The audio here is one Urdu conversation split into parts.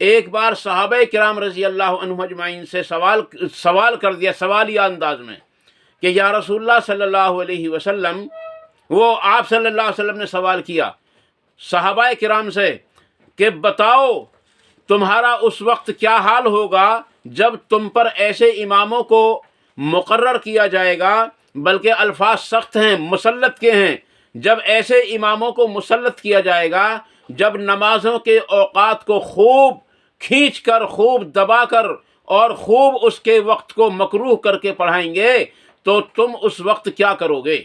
ایک بار صحابہ کرام رضی اللہ عنہم اجمعین سے سوال کر دیا سوالیہ انداز میں کہ یا رسول اللہ صلی اللہ علیہ وسلم، وہ آپ صلی اللہ علیہ وسلم نے سوال کیا صحابہ کرام سے کہ بتاؤ تمہارا اس وقت کیا حال ہوگا جب تم پر ایسے اماموں کو مقرر کیا جائے گا، بلکہ الفاظ سخت ہیں، مسلط کے ہیں، جب ایسے اماموں کو مسلط کیا جائے گا جب نمازوں کے اوقات کو خوب کھینچ کر، خوب دبا کر اور خوب اس کے وقت کو مکروہ کر کے پڑھائیں گے تو تم اس وقت کیا کرو گے؟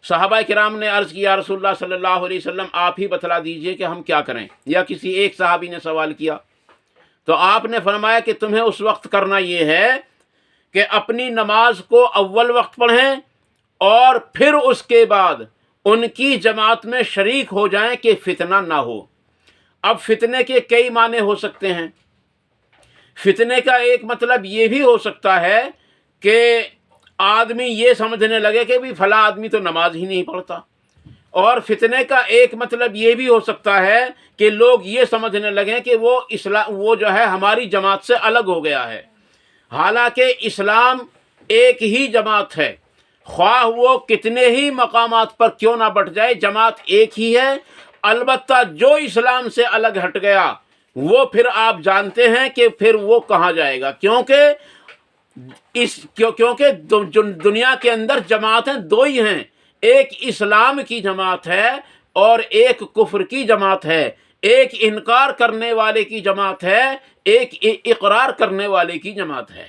صحابہ کرام نے عرض کیا رسول اللہ صلی اللہ علیہ وسلم آپ ہی بتلا دیجئے کہ ہم کیا کریں، یا کسی ایک صحابی نے سوال کیا تو آپ نے فرمایا کہ تمہیں اس وقت کرنا یہ ہے کہ اپنی نماز کو اول وقت پڑھیں اور پھر اس کے بعد ان کی جماعت میں شریک ہو جائیں کہ فتنہ نہ ہو۔ اب فتنے کے کئی معنی ہو سکتے ہیں۔ فتنے کا ایک مطلب یہ بھی ہو سکتا ہے کہ آدمی یہ سمجھنے لگے کہ بھی فلاں آدمی تو نماز ہی نہیں پڑھتا، اور فتنے کا ایک مطلب یہ بھی ہو سکتا ہے کہ لوگ یہ سمجھنے لگیں کہ وہ جو ہے ہماری جماعت سے الگ ہو گیا ہے، حالانکہ اسلام ایک ہی جماعت ہے، خواہ وہ کتنے ہی مقامات پر کیوں نہ بٹ جائے، جماعت ایک ہی ہے۔ البتہ جو اسلام سے الگ ہٹ گیا وہ پھر آپ جانتے ہیں کہ پھر وہ کہاں جائے گا، کیونکہ دنیا کے اندر جماعتیں دو ہی ہیں، ایک اسلام کی جماعت ہے اور ایک کفر کی جماعت ہے، ایک انکار کرنے والے کی جماعت ہے، ایک اقرار کرنے والے کی جماعت ہے۔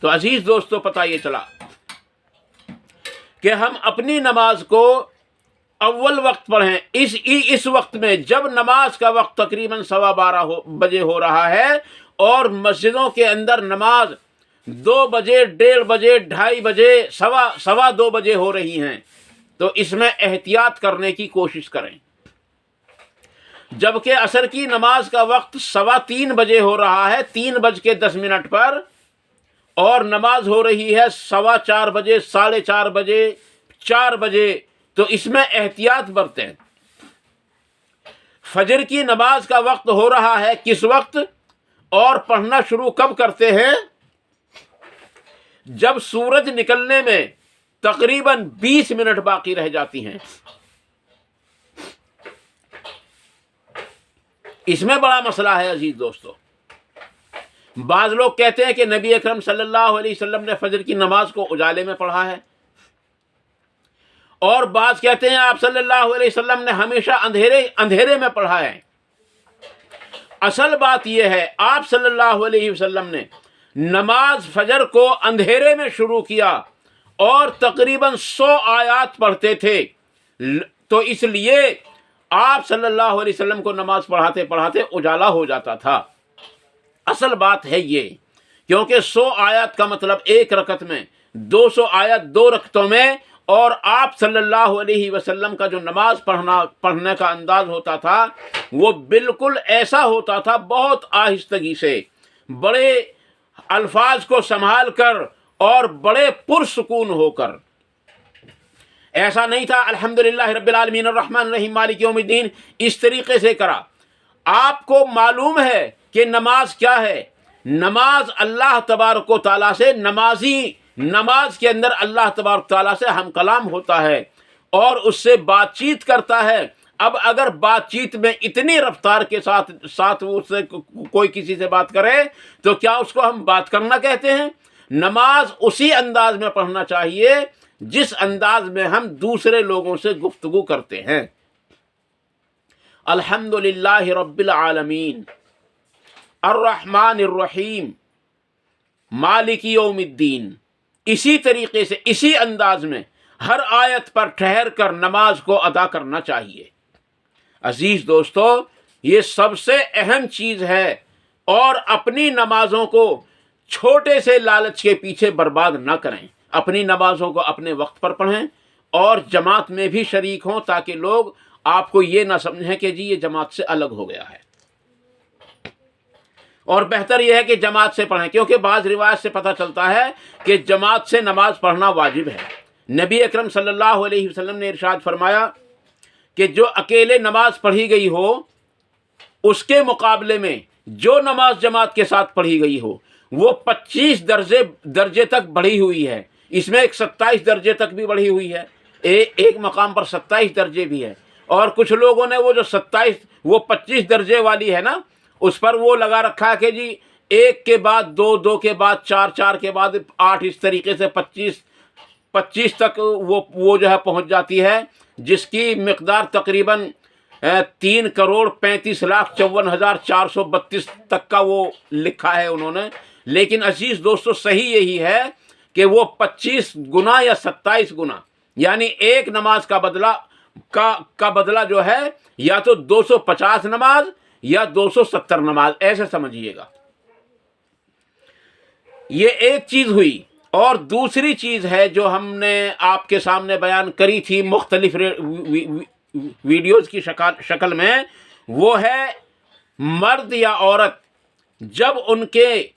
تو عزیز دوستو پتہ یہ چلا کہ ہم اپنی نماز کو اول وقت پڑھیں، اس وقت میں جب نماز کا وقت تقریباً 12:15 بجے ہو رہا ہے اور مسجدوں کے اندر نماز 2 بجے، 1:30 بجے، 2:30 بجے، 2:15 بجے ہو رہی ہیں، تو اس میں احتیاط کرنے کی کوشش کریں۔ جبکہ عصر کی نماز کا وقت 3:15 بجے ہو رہا ہے، 3:10 پر، اور نماز ہو رہی ہے 4:15 بجے، 4:30 بجے، 4 بجے، تو اس میں احتیاط برتیں۔ فجر کی نماز کا وقت ہو رہا ہے کس وقت، اور پڑھنا شروع کب کرتے ہیں؟ جب سورج نکلنے میں تقریباً 20 منٹ باقی رہ جاتی ہیں۔ اس میں بڑا مسئلہ ہے عزیز دوستو۔ بعض لوگ کہتے ہیں کہ نبی اکرم صلی اللہ علیہ وسلم نے فجر کی نماز کو اجالے میں پڑھا ہے، اور بعض کہتے ہیں آپ صلی اللہ علیہ وسلم نے ہمیشہ اندھیرے میں پڑھا ہے۔ اصل بات یہ ہے آپ صلی اللہ علیہ وسلم نے نماز فجر کو اندھیرے میں شروع کیا اور تقریباً 100 آیات پڑھتے تھے، تو اس لیے آپ صلی اللہ علیہ وسلم کو نماز پڑھاتے پڑھاتے اجالا ہو جاتا تھا۔ اصل بات ہے یہ، کیونکہ 100 آیات کا مطلب ایک رکعت میں، 200 آیات 2 رکعتوں میں، اور آپ صلی اللہ علیہ وسلم کا جو نماز پڑھنے کا انداز ہوتا تھا وہ بالکل ایسا ہوتا تھا، بہت آہستگی سے، بڑے الفاظ کو سنبھال کر اور بڑے پرسکون ہو کر۔ ایسا نہیں تھا الحمدللہ رب العالمین الرحمن الرحیم مالک یوم الدین اس طریقے سے کرا۔ آپ کو معلوم ہے کہ نماز کیا ہے؟ نماز اللہ تبارک و تعالیٰ سے، نماز کے اندر اللہ تبارک و تعالیٰ سے ہم کلام ہوتا ہے اور اس سے بات چیت کرتا ہے۔ اب اگر بات چیت میں اتنی رفتار کے ساتھ اس سے کوئی کسی سے بات کرے تو کیا اس کو ہم بات کرنا کہتے ہیں؟ نماز اسی انداز میں پڑھنا چاہیے جس انداز میں ہم دوسرے لوگوں سے گفتگو کرتے ہیں۔ الحمدللہ رب العالمین الرحمن الرحیم مالک یوم الدین، اسی طریقے سے، اسی انداز میں ہر آیت پر ٹھہر کر نماز کو ادا کرنا چاہیے۔ عزیز دوستو، یہ سب سے اہم چیز ہے، اور اپنی نمازوں کو چھوٹے سے لالچ کے پیچھے برباد نہ کریں۔ اپنی نمازوں کو اپنے وقت پر پڑھیں اور جماعت میں بھی شریک ہوں، تاکہ لوگ آپ کو یہ نہ سمجھیں کہ جی یہ جماعت سے الگ ہو گیا ہے۔ اور بہتر یہ ہے کہ جماعت سے پڑھیں، کیونکہ بعض روایت سے پتہ چلتا ہے کہ جماعت سے نماز پڑھنا واجب ہے۔ نبی اکرم صلی اللہ علیہ وسلم نے ارشاد فرمایا کہ جو اکیلے نماز پڑھی گئی ہو اس کے مقابلے میں جو نماز جماعت کے ساتھ پڑھی گئی ہو وہ 25 درجے تک بڑھی ہوئی ہے. اس میں ایک 27 درجے تک بھی بڑھی ہوئی ہے، ایک مقام پر 27 درجے بھی ہے. اور کچھ لوگوں نے وہ جو 27 وہ 25 درجے والی ہے نا، اس پر وہ لگا رکھا ہے کہ جی 1 کے بعد 2، 2 کے بعد 4، 4 کے بعد 8، اس طریقے سے 25 تک وہ جو ہے پہنچ جاتی ہے، جس کی مقدار تقریباً 3,35,54,432 تک کا وہ لکھا ہے انہوں نے. لیکن عزیز دوستو صحیح یہی ہے کہ وہ 25 گنا یا 27 گنا، یعنی ایک نماز کا بدلہ جو ہے یا تو 250 نماز یا 270 نماز، ایسے سمجھیے گا. یہ ایک چیز ہوئی. اور دوسری چیز ہے جو ہم نے آپ کے سامنے بیان کری تھی مختلف ویڈیوز کی شکل میں، وہ ہے مرد یا عورت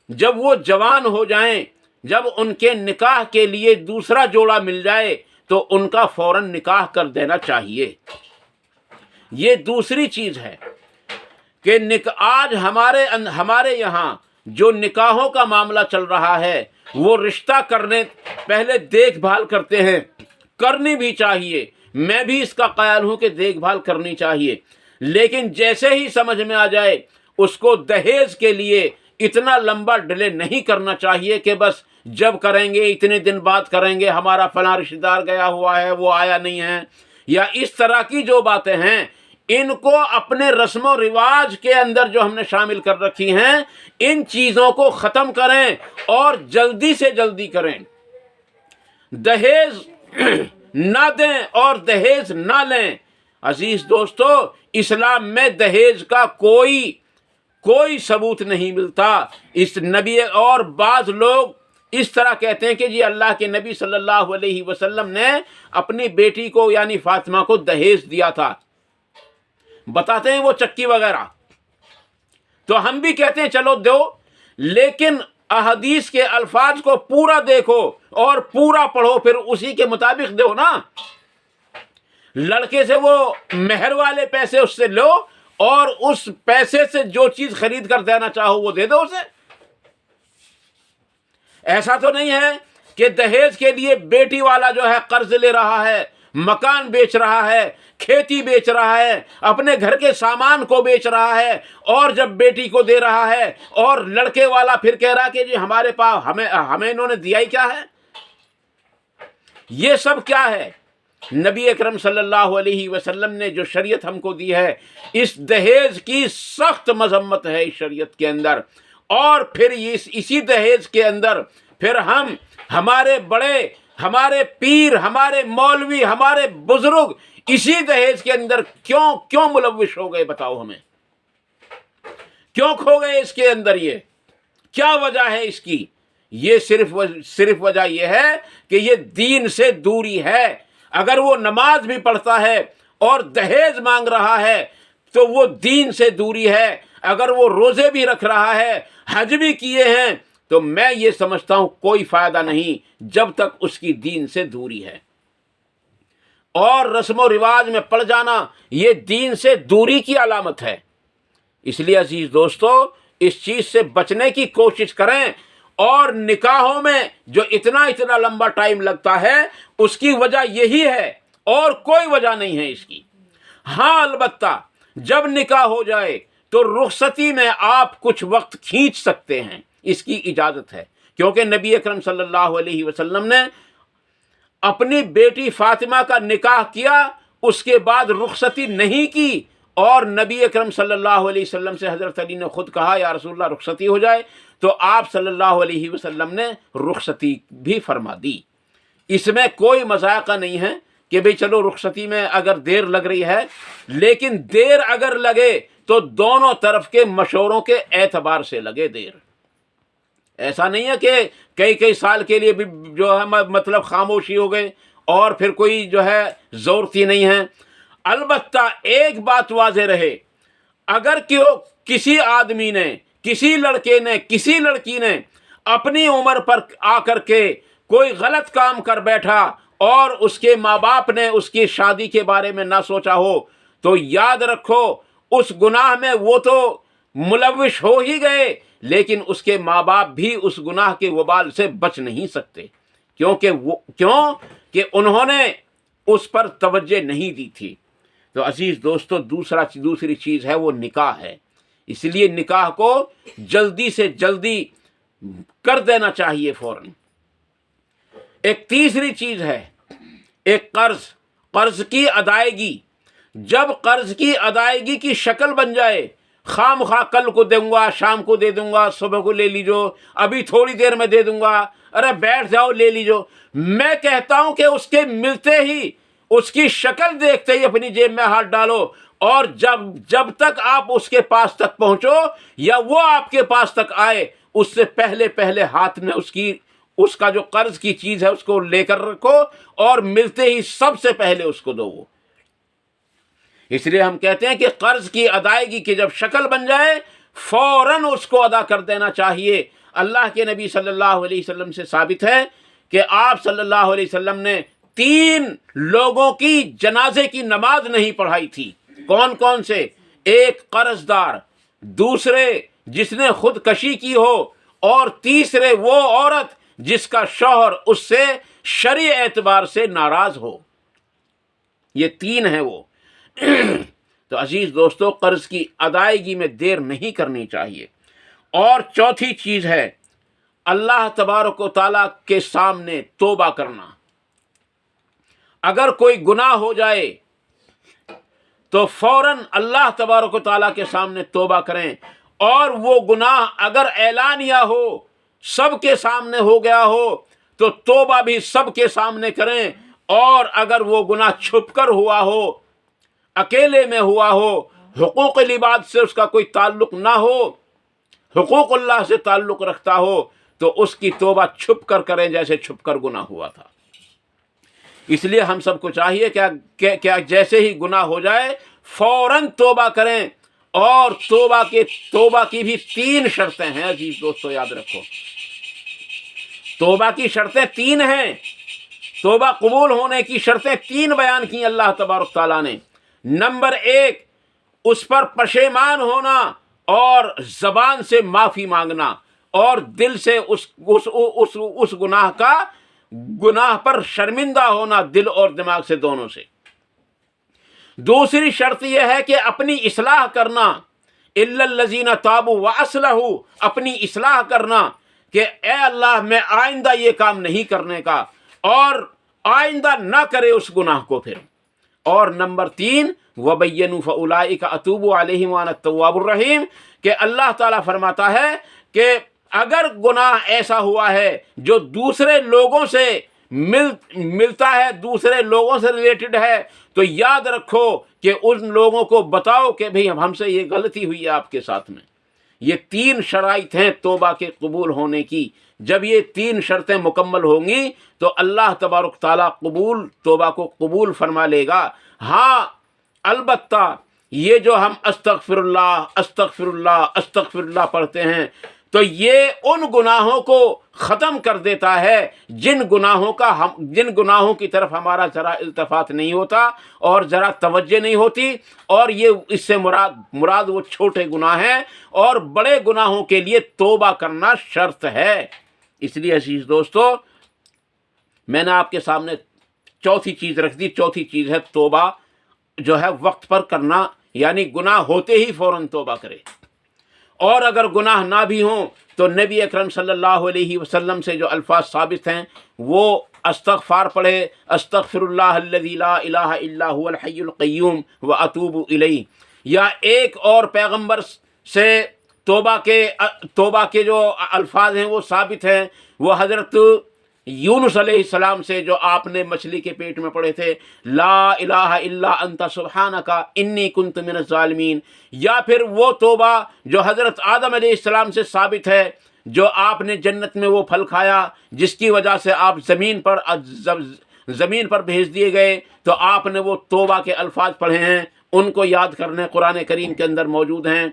جب وہ جوان ہو جائیں، جب ان کے نکاح کے لیے دوسرا جوڑا مل جائے تو ان کا فوراً نکاح کر دینا چاہیے. یہ دوسری چیز ہے کہ آج ہمارے یہاں جو نکاحوں کا معاملہ چل رہا ہے وہ رشتہ کرنے پہلے دیکھ بھال کرتے ہیں، کرنی بھی چاہیے. میں بھی اس کا قائل ہوں کہ دیکھ بھال کرنی چاہیے، لیکن جیسے ہی سمجھ میں آ جائے اس کو دہیز کے لیے اتنا لمبا ڈیلے نہیں کرنا چاہیے کہ بس جب کریں گے اتنے دن بعد کریں گے، ہمارا فلاں رشتہ دار گیا ہوا ہے وہ آیا نہیں ہے، یا اس طرح کی جو باتیں ہیں ان کو اپنے رسم و رواج کے اندر جو ہم نے شامل کر رکھی ہیں ان چیزوں کو ختم کریں اور جلدی سے جلدی کریں. دہیز نہ دیں اور دہیز نہ لیں. عزیز دوستو اسلام میں دہیج کا کوئی ثبوت نہیں ملتا. اس نبی اور بعض لوگ اس طرح کہتے ہیں کہ جی اللہ کے نبی صلی اللہ علیہ وسلم نے اپنی بیٹی کو یعنی فاطمہ کو دہیج دیا تھا، بتاتے ہیں وہ چکی وغیرہ. تو ہم بھی کہتے ہیں چلو دو، لیکن احادیث کے الفاظ کو پورا دیکھو اور پورا پڑھو، پھر اسی کے مطابق دو نا. لڑکے سے وہ مہر والے پیسے اس سے لو اور اس پیسے سے جو چیز خرید کر دینا چاہو وہ دے دو اسے. ایسا تو نہیں ہے کہ دہیج کے لیے بیٹی والا جو ہے قرض لے رہا ہے، مکان بیچ رہا ہے، کھیتی بیچ رہا ہے، اپنے گھر کے سامان کو بیچ رہا ہے اور جب بیٹی کو دے رہا ہے، اور لڑکے والا پھر کہہ رہا کہ جی ہمارے پاس ہمیں انہوں نے دیا ہی کیا ہے. یہ سب کیا ہے؟ نبی اکرم صلی اللہ علیہ وسلم نے جو شریعت ہم کو دی ہے اس دہیج کی سخت مذمت ہے اس شریعت کے اندر. اور پھر اسی دہیج کے اندر پھر ہمارے بڑے، ہمارے پیر، ہمارے مولوی، ہمارے بزرگ اسی دہیج کے اندر کیوں ملوث ہو گئے؟ بتاؤ ہمیں کیوں کھو گئے اس کے اندر؟ یہ کیا وجہ ہے اس کی؟ یہ صرف وجہ یہ ہے کہ یہ دین سے دوری ہے. اگر وہ نماز بھی پڑھتا ہے اور دہیج مانگ رہا ہے تو وہ دین سے دوری ہے. اگر وہ روزے بھی رکھ رہا ہے، حج بھی کیے ہیں، تو میں یہ سمجھتا ہوں کوئی فائدہ نہیں جب تک اس کی دین سے دوری ہے. اور رسم و رواج میں پڑ جانا یہ دین سے دوری کی علامت ہے. اس لیے عزیز دوستو اس چیز سے بچنے کی کوشش کریں. اور نکاحوں میں جو اتنا لمبا ٹائم لگتا ہے اس کی وجہ یہی ہے اور کوئی وجہ نہیں ہے اس کی. ہاں البتہ جب نکاح ہو جائے تو رخصتی میں آپ کچھ وقت کھینچ سکتے ہیں، اس کی اجازت ہے. کیونکہ نبی اکرم صلی اللہ علیہ وسلم نے اپنی بیٹی فاطمہ کا نکاح کیا، اس کے بعد رخصتی نہیں کی. اور نبی اکرم صلی اللہ علیہ وسلم سے حضرت علی نے خود کہا یا رسول اللہ رخصتی ہو جائے، تو آپ صلی اللہ علیہ وسلم نے رخصتی بھی فرما دی. اس میں کوئی مذاقہ نہیں ہے کہ بھئی چلو رخصتی میں اگر دیر لگ رہی ہے، لیکن دیر اگر لگے تو دونوں طرف کے مشوروں کے اعتبار سے لگے دیر. ایسا نہیں ہے کہ کئی سال کے لیے بھی جو ہے مطلب خاموشی ہو گئے اور پھر کوئی جو ہے زورتی نہیں ہے. البتہ ایک بات واضح رہے، اگر کسی آدمی نے، کسی لڑکے نے، کسی لڑکی نے اپنی عمر پر آ کر کے کوئی غلط کام کر بیٹھا اور اس کے ماں باپ نے اس کی شادی کے بارے میں نہ سوچا ہو تو یاد رکھو اس گناہ میں وہ تو ملوث ہو ہی گئے، لیکن اس کے ماں باپ بھی اس گناہ کے وبال سے بچ نہیں سکتے، کہ انہوں نے اس پر توجہ نہیں دی تھی۔ تو عزیز دوستو، دوسری چیز ہے وہ نکاح ہے، اس لیے نکاح کو جلدی سے جلدی کر دینا چاہیے فوراً۔ ایک تیسری چیز ہے ایک قرض کی ادائیگی۔ جب قرض کی ادائیگی کی شکل بن جائے، خام خواہ کل کو دوں گا، شام کو دے دوں گا، صبح کو لے لیجو، ابھی تھوڑی دیر میں دے دوں گا، ارے بیٹھ جاؤ لے لیجو، میں کہتا ہوں کہ اس کے ملتے ہی، اس کی شکل دیکھتے ہی اپنی جیب میں ہاتھ ڈالو، اور جب تک آپ اس کے پاس تک پہنچو یا وہ آپ کے پاس تک آئے، اس سے پہلے ہاتھ میں اس کا جو قرض کی چیز ہے اس کو لے کر رکھو، اور ملتے ہی سب سے پہلے اس کو دو۔ اس لیے ہم کہتے ہیں کہ قرض کی ادائیگی کی جب شکل بن جائے فوراً اس کو ادا کر دینا چاہیے۔ اللہ کے نبی صلی اللہ علیہ وسلم سے ثابت ہے کہ آپ صلی اللہ علیہ وسلم نے 3 لوگوں کی جنازے کی نماز نہیں پڑھائی تھی۔ کون کون سے؟ ایک قرض دار، دوسرے جس نے خودکشی کی ہو، اور تیسرے وہ عورت جس کا شوہر اس سے شرعی اعتبار سے ناراض ہو۔ یہ 3 ہیں وہ۔ تو عزیز دوستو، قرض کی ادائیگی میں دیر نہیں کرنی چاہیے۔ اور چوتھی چیز ہے اللہ تبارک و تعالیٰ کے سامنے توبہ کرنا۔ اگر کوئی گناہ ہو جائے تو فوراً اللہ تبارک و تعالیٰ کے سامنے توبہ کریں، اور وہ گناہ اگر اعلانیہ ہو، سب کے سامنے ہو گیا ہو، تو توبہ بھی سب کے سامنے کریں، اور اگر وہ گناہ چھپ کر ہوا ہو، اکیلے میں ہوا ہو، حقوق العباد سے اس کا کوئی تعلق نہ ہو، حقوق اللہ سے تعلق رکھتا ہو، تو اس کی توبہ چھپ کر کریں جیسے چھپ کر گناہ ہوا تھا۔ اس لیے ہم سب کو چاہیے کہ جیسے ہی گناہ ہو جائے فوراً توبہ کریں، اور توبہ کی بھی 3 شرطیں ہیں عزیز دوستو، یاد رکھو۔ توبہ کی شرطیں 3 ہیں، توبہ قبول ہونے کی شرطیں 3 بیان کی اللہ تبارک تعالیٰ نے۔ نمبر 1، اس پر پشیمان ہونا اور زبان سے معافی مانگنا، اور دل سے اس گناہ پر شرمندہ ہونا، دل اور دماغ سے، دونوں سے۔ دوسری شرط یہ ہے کہ اپنی اصلاح کرنا، الا الذین تابوا واصلحوا، اپنی اصلاح کرنا کہ اے اللہ میں آئندہ یہ کام نہیں کرنے کا، اور آئندہ نہ کرے اس گناہ کو پھر۔ اور نمبر 3، وَبَيَّنُوا فَأُولَٰئِكَ أَتُوبُ عَلَيْهِمْ وَأَنَا التَّوَّابُ الرَّحِيمُ، کہ اللہ تعالیٰ فرماتا ہے کہ اگر گناہ ایسا ہوا ہے جو دوسرے لوگوں سے ملتا ہے، دوسرے لوگوں سے ریلیٹڈ ہے، تو یاد رکھو کہ ان لوگوں کو بتاؤ کہ بھئی ہم سے یہ غلطی ہوئی ہے آپ کے ساتھ میں۔ یہ 3 شرائط ہیں توبہ کے قبول ہونے کی۔ جب یہ 3 شرطیں مکمل ہوں گی تو اللہ تبارک تعالیٰ توبہ کو قبول فرما لے گا۔ ہاں البتہ یہ جو ہم استغفر اللہ استغفر اللہ استغفر اللہ پڑھتے ہیں، تو یہ ان گناہوں کو ختم کر دیتا ہے جن گناہوں کی طرف ہمارا ذرا التفات نہیں ہوتا اور ذرا توجہ نہیں ہوتی، اور یہ اس سے مراد وہ چھوٹے گناہ ہیں، اور بڑے گناہوں کے لیے توبہ کرنا شرط ہے۔ اس لیے عزیز دوستو، میں نے آپ کے سامنے چوتھی چیز رکھ دی۔ چوتھی چیز ہے توبہ جو ہے وقت پر کرنا، یعنی گناہ ہوتے ہی فوراً توبہ کرے۔ اور اگر گناہ نہ بھی ہوں تو نبی اکرم صلی اللہ علیہ وسلم سے جو الفاظ ثابت ہیں وہ استغفار پڑھے، استغفر اللہ الذی لا الہ الا هو الحی القیوم واتوب الیہ۔ یا ایک اور پیغمبر سے توبہ کے جو الفاظ ہیں وہ ثابت ہیں، وہ حضرت یونس علیہ السلام سے جو آپ نے مچھلی کے پیٹ میں پڑھے تھے، لا الہ الا انت سبحانک انی کنت من الظالمین۔ یا پھر وہ توبہ جو حضرت آدم علیہ السلام سے ثابت ہے، جو آپ نے جنت میں وہ پھل کھایا جس کی وجہ سے آپ زمین پر بھیج دیے گئے، تو آپ نے وہ توبہ کے الفاظ پڑھے ہیں، ان کو یاد کرنے قرآن کریم کے اندر موجود ہیں۔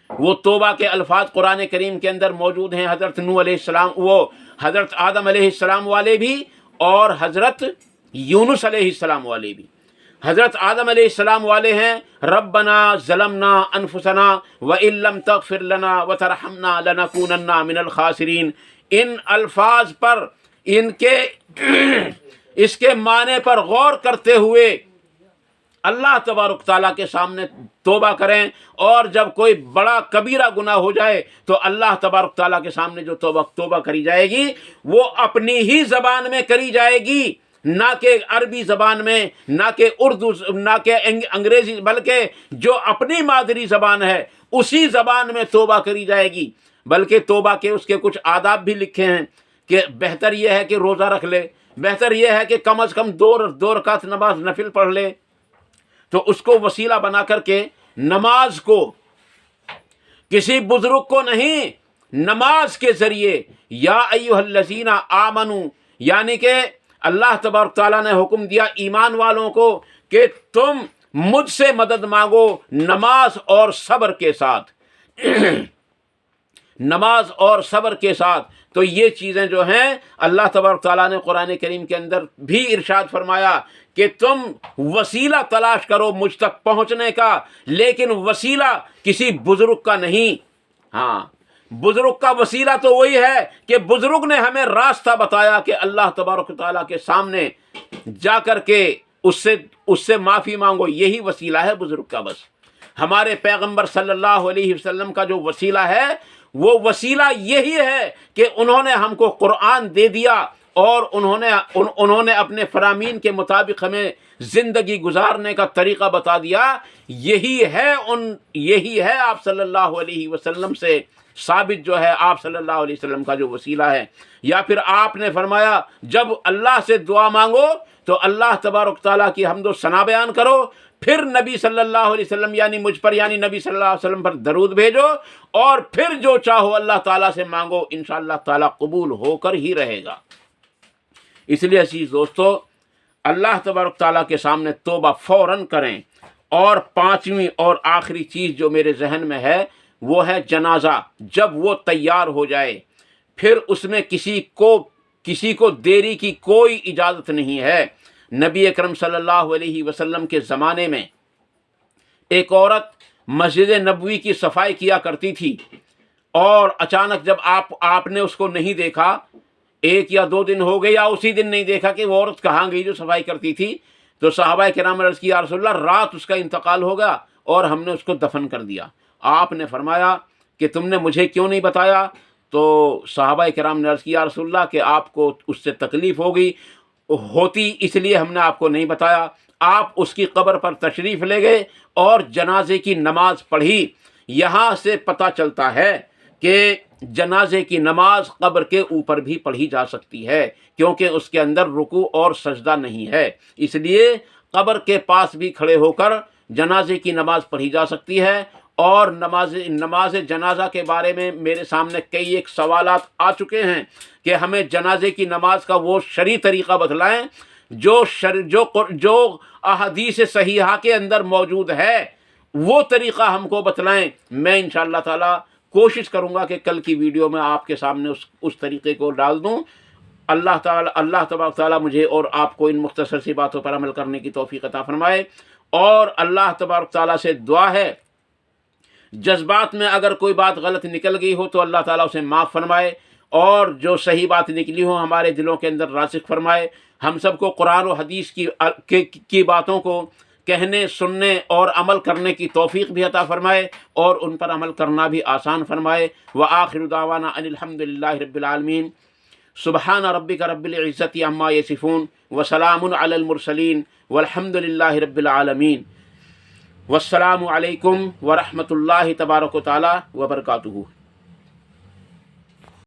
وہ توبہ کے الفاظ قرآن کریم کے اندر موجود ہیں۔ حضرت نوح علیہ السلام، وہ حضرت آدم علیہ السلام والے بھی، اور حضرت یونس علیہ السلام والے بھی. حضرت آدم علیہ السلام والے ہیں ربنا ظلمنا انفسنا وان لم تغفر لنا وترحمنا لنکونن من الخاسرین. ان الفاظ پر ان کے اس کے معنی پر غور کرتے ہوئے اللہ تبارک تعالیٰ کے سامنے توبہ کریں، اور جب کوئی بڑا کبیرہ گناہ ہو جائے تو اللہ تبارک تعالیٰ کے سامنے جو توبہ کری جائے گی وہ اپنی ہی زبان میں کری جائے گی، نہ کہ عربی زبان میں، نہ کہ اردو، نہ کہ انگریزی، بلکہ جو اپنی مادری زبان ہے اسی زبان میں توبہ کری جائے گی. بلکہ توبہ کے اس کے کچھ آداب بھی لکھے ہیں کہ بہتر یہ ہے کہ روزہ رکھ لے، بہتر یہ ہے کہ کم از کم دو رکعت نماز نفل پڑھ لے. تو اس کو وسیلہ بنا کر کے نماز کو، کسی بزرگ کو نہیں، نماز کے ذریعے یا ایھا الذین آمنو، یعنی کہ اللہ تبارک تعالیٰ نے حکم دیا ایمان والوں کو کہ تم مجھ سے مدد مانگو نماز اور صبر کے ساتھ. نماز اور صبر کے ساتھ. تو یہ چیزیں جو ہیں اللہ تبارک تعالیٰ نے قرآن کریم کے اندر بھی ارشاد فرمایا کہ تم وسیلہ تلاش کرو مجھ تک پہنچنے کا، لیکن وسیلہ کسی بزرگ کا نہیں. ہاں، بزرگ کا وسیلہ تو وہی ہے کہ بزرگ نے ہمیں راستہ بتایا کہ اللہ تبارک تعالیٰ کے سامنے جا کر کے اس سے معافی مانگو، یہی وسیلہ ہے بزرگ کا. بس ہمارے پیغمبر صلی اللہ علیہ وسلم کا جو وسیلہ ہے وہ وسیلہ یہی ہے کہ انہوں نے ہم کو قرآن دے دیا، اور انہوں نے اپنے فرامین کے مطابق ہمیں زندگی گزارنے کا طریقہ بتا دیا. یہی ہے آپ صلی اللہ علیہ وسلم سے ثابت جو ہے آپ صلی اللہ علیہ وسلم کا جو وسیلہ ہے. یا پھر آپ نے فرمایا جب اللہ سے دعا مانگو تو اللہ تبارک تعالیٰ کی حمد و ثنا بیان کرو، پھر نبی صلی اللہ علیہ وسلم یعنی مجھ پر، یعنی نبی صلی اللہ علیہ وسلم پر درود بھیجو، اور پھر جو چاہو اللہ تعالیٰ سے مانگو، انشاءاللہ تعالیٰ قبول ہو کر ہی رہے گا. اس لیے عزیز دوستو، اللہ تبارک تعالیٰ کے سامنے توبہ فوراً کریں. اور پانچویں اور آخری چیز جو میرے ذہن میں ہے وہ ہے جنازہ. جب وہ تیار ہو جائے پھر اس میں کسی کو دیری کی کوئی اجازت نہیں ہے. نبی اکرم صلی اللہ علیہ وسلم کے زمانے میں ایک عورت مسجد نبوی کی صفائی کیا کرتی تھی، اور اچانک جب آپ نے اس کو نہیں دیکھا، 1 یا 2 دن ہو گئے یا اسی دن نہیں دیکھا کہ وہ عورت کہاں گئی جو صفائی کرتی تھی، تو صحابہ کرام نے عرض کی یا رسول اللہ رات اس کا انتقال ہوگا اور ہم نے اس کو دفن کر دیا. آپ نے فرمایا کہ تم نے مجھے کیوں نہیں بتایا؟ تو صحابہ کرام نے عرض کی یا رسول اللہ کہ آپ کو اس سے تکلیف ہوتی اس لیے ہم نے آپ کو نہیں بتایا. آپ اس کی قبر پر تشریف لے گئے اور جنازے کی نماز پڑھی. یہاں سے پتہ چلتا ہے کہ جنازے کی نماز قبر کے اوپر بھی پڑھی جا سکتی ہے، کیونکہ اس کے اندر رکوع اور سجدہ نہیں ہے. اس لیے قبر کے پاس بھی کھڑے ہو کر جنازے کی نماز پڑھی جا سکتی ہے. اور نماز جنازہ کے بارے میں میرے سامنے کئی ایک سوالات آ چکے ہیں کہ ہمیں جنازے کی نماز کا وہ شرعی طریقہ بتلائیں جو احادیث صحیحہ کے اندر موجود ہے، وہ طریقہ ہم کو بتلائیں. میں انشاءاللہ تعالی کوشش کروں گا کہ کل کی ویڈیو میں آپ کے سامنے اس طریقے کو ڈال دوں. اللہ تبارک تعالیٰ مجھے اور آپ کو ان مختصر سی باتوں پر عمل کرنے کی توفیق عطا فرمائے. اور اللہ تبارک تعالیٰ سے دعا ہے جذبات میں اگر کوئی بات غلط نکل گئی ہو تو اللہ تعالیٰ اسے معاف فرمائے، اور جو صحیح بات نکلی ہو ہمارے دلوں کے اندر راسخ فرمائے. ہم سب کو قرآن و حدیث کی باتوں کو کہنے، سننے اور عمل کرنے کی توفیق بھی عطا فرمائے، اور ان پر عمل کرنا بھی آسان فرمائے. وآخر دعوانا ان الحمد للہ رب العالمین. سبحان ربک رب العزت عما یصفون وسلام علی المرسلین والحمد للہ رب العالمین. والسلام علیکم ورحمۃ اللہ تبارک و تعالی وبرکاتہ.